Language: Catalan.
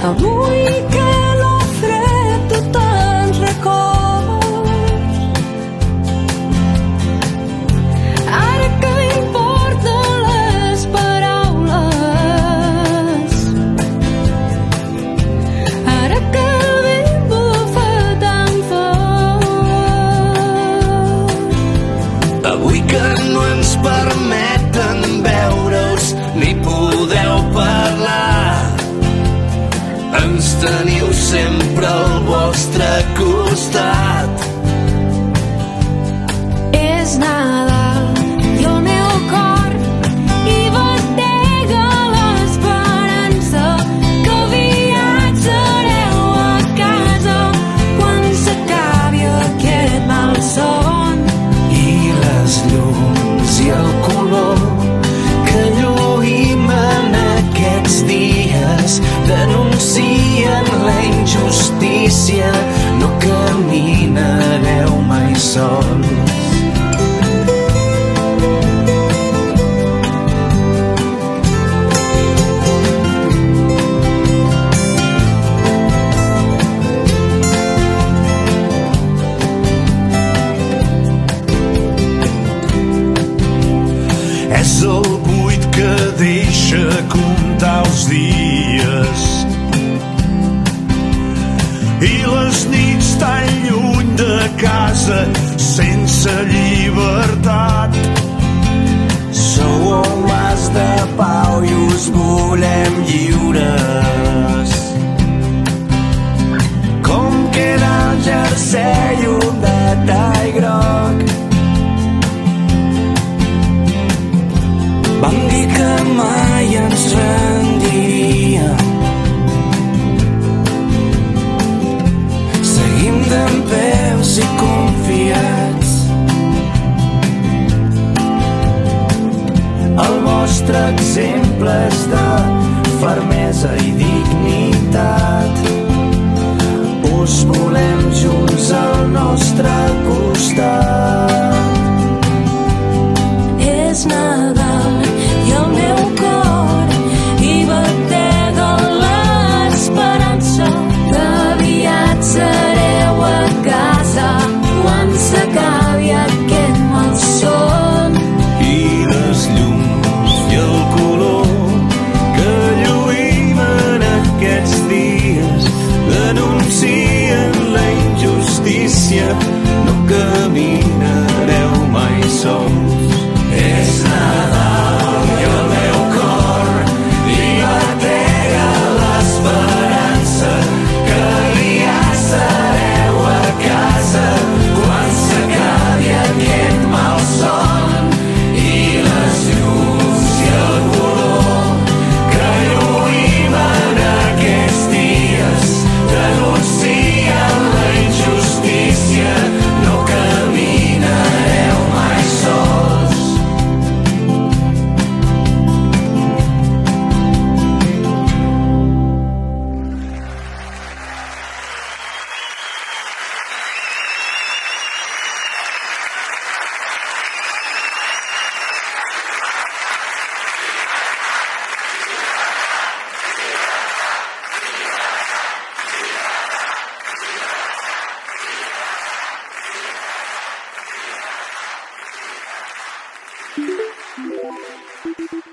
Avui que la fred tu te'n records, ara que importen les paraules, ara que el vent bufa tan fort. Avui que no ens permeten veure-us ni podeu parlar, ens teniu sempre al vostre costat. És Nadal i el meu cor hi batega l'esperança que viatjareu a casa quan s'acabi aquest malson. I les llums i el color que lluïm en aquests dies denuncien la injustícia. No caminareu mai sols. És el buit que deixa comptar els dies i les nits tan lluny de casa sense llibertat. Sou homes de pau i us volem lliures. Com queda el jersei, un detall groc. Vam dir que mai ens rendiríem. Seguim dempeus i confiats. El vostre exemple és de fermesa i dignitat. Us volem junts al nostre costat. És Nadal i el meu cor hi batega l'esperança que aviat sereu a casa quan s'acabi aquest malson. I les llums i el color que lluïm en aquests dies denuncien la injustícia. No caminareu mai sols. És Nadal i el meu cor hi batega l'esperança que aviat sereu a casa quan s'acabi aquest malson. I les llums i el color que lluïm en aquests dies denuncien la injustícia. No caminareu mai sols. Thank you.